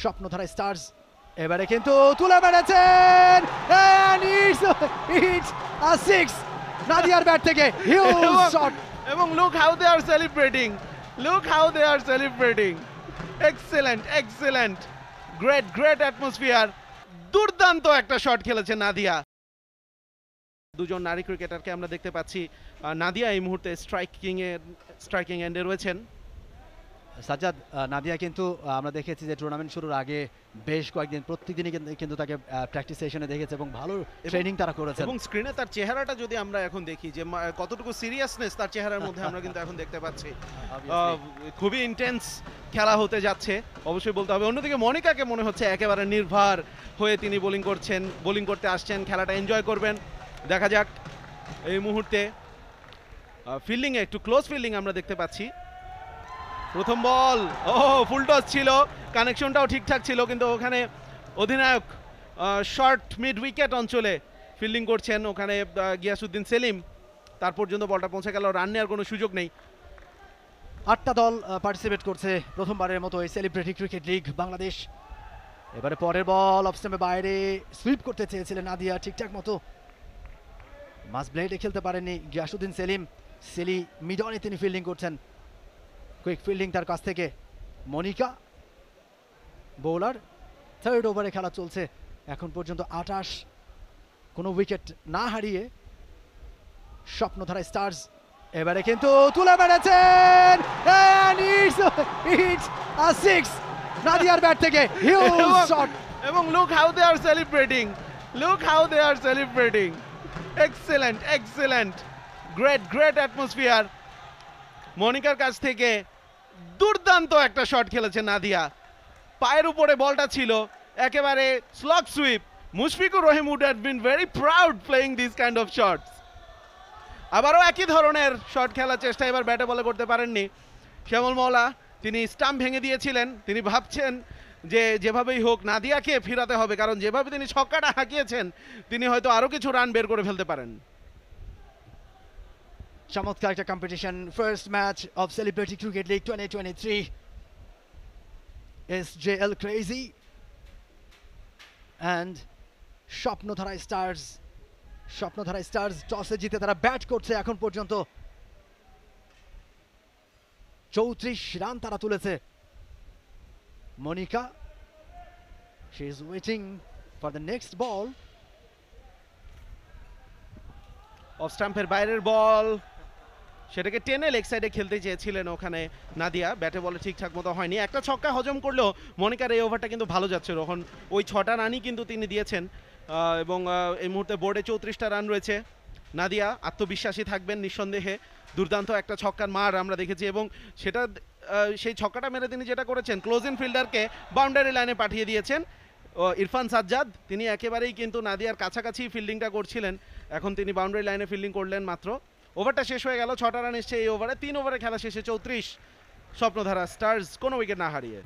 Swapnadhara stars এবারে কিন্তু তুলে মেরেছেন and it's a six নাদিয়ার ব্যাট থেকে হিউজ শট এবং look how they are celebrating, look how they are celebrating, excellent, great atmosphere, দুর্দান্ত একটা শট খেলেছে নাদিয়া। দুজন নারী ক্রিকেটারকে আমরা দেখতে পাচ্ছি। নাদিয়া এই মুহূর্তে স্ট্রাইকিং এন্ডে রয়েছেন। সাজ্জাদ, নাদিয়া কিন্তু আমরা দেখেছি যে টুর্নামেন্ট শুরুর আগে বেশ কয়েকদিন প্রত্যেকদিনই কিন্তু তাকে প্র্যাকটিস সেশনে দেখেছে এবং ভালো ট্রেনিং তারা করেছে এবং স্ক্রিনে তার চেহারাটা যদি আমরা এখন দেখি যে কতটুকু সিরিয়াসনেস তার চেহারার মধ্যে আমরা কিন্তু এখন দেখতে পাচ্ছি। খুবই ইন্টেন্স খেলা হতে যাচ্ছে অবশ্যই বলতে হবে। অন্যদিকে মনিকাকে মনে হচ্ছে একেবারে নির্ভর হয়ে তিনি বোলিং করতে আসছেন, খেলাটা এনজয় করবেন। দেখা যাক এই মুহূর্তে ফিল্ডিংয়ে একটু ক্লোজ ফিল্ডিং আমরা দেখতে পাচ্ছি। প্রথম বল ফুল টস ছিল, কানেকশনটাও ঠিকঠাক ছিল, কিন্তু ওখানে অধিনায়ক শর্ট মিড উইকেট অঞ্চলে ফিল্ডিং করছেন, ওখানে গিয়াসউদ্দিন সেলিম, তার পর্যন্ত বলটা পৌঁছে গেল, রান নেওয়ার কোনো সুযোগ নেই। 8টা দল পার্টিসিপেট করছে প্রথমবারের মতো এই সেলিব্রিটি ক্রিকেট লিগ বাংলাদেশ। এবারে পরের বল অফ স্টাম্পের বাইরে সুইপ করতে চেয়েছিলেন নাদিয়া, ঠিকঠাক মতো মাস ব্লেডে খেলতে পারেননি গিয়াসউদ্দিন সেলিম। সেলি মিডনে তিনি ফিল্ডিং করছেন, কুইক ফিল্ডিং তার কাছ থেকে। মনিকা বোলার, থার্ড ওভারে খেলা চলছে এখন পর্যন্ত 28, কোনো উইকেট না হারিয়ে স্বপ্নধারা স্টার্স এবারে কিন্তু তুলে মেরেছেন and it's a six নাদিয়ার ব্যাট থেকে হিউজ শট এবং look how they are celebrating, look how they are celebrating, excellent, great atmosphere। মনিকার কাছ থেকে দুর্দান্ত একটা শট খেলেছে নাদিয়া, পায়ের উপরে বলটা ছিল, একেবারে slog sweep. Mushfiqur Rahim would have been very proud playing these kind of shots। আবারও একই ধরনের শট খেলার চেষ্টা এবার ব্যাটে বলে করতে পারেননি শ্যামল মওলা, তিনি স্টাম্প ভেঙে দিয়েছিলেন। তিনি ভাবছেন যে যেভাবেই হোক নাদিয়াকে ফিরাতে হবে, কারণ যেভাবে তিনি ছক্কাটা হাঁকিয়েছেন তিনি হয়তো আরও কিছু রান বের করে ফেলতে পারেন। চমৎকার একটা competition, first match of celebrity cricket league 2023 SJL crazy and Swapnadhara stars টসে জিতে তারা ব্যাট করছে। এখন পর্যন্ত 34 রান তারা তুলেছে। Monica, she is waiting for the next ball. Off স্টাম্পের বাইরের বল, সেটাকে টেনে লেগ সাইডে খেলতে চেয়েছিলেন ওখানে নাদিয়া, ব্যাটে বলে ঠিকঠাক মতো হয়নি। একটা ছক্কা হজম করলেও মনিকার এই ওভারটা কিন্তু ভালো যাচ্ছে, তখন ওই 6টা রানই কিন্তু তিনি দিয়েছেন। এবং এই মুহূর্তে বোর্ডে 34টা রান রয়েছে। নাদিয়া আত্মবিশ্বাসী থাকবেন নিঃসন্দেহে, দুর্দান্ত একটা ছক্কার মার আমরা দেখেছি, এবং সেটা সেই ছক্কাটা মেরে তিনি যেটা করেছেন ক্লোজ ইন ফিল্ডারকে বাউন্ডারি লাইনে পাঠিয়ে দিয়েছেন। ইরফান সাজ্জাদ, তিনি একেবারেই কিন্তু নাদিয়ার কাছাকাছি ফিল্ডিংটা করছিলেন, এখন তিনি বাউন্ডারি লাইনে ফিল্ডিং করলেন মাত্র। ওভারটা শেষ হয়ে গেল, 6টা রান এসছে এই ওভারে। 3 ওভারে খেলা শেষে 34, স্বপ্নধারা স্টার্স কোনো উইকেট না হারিয়ে।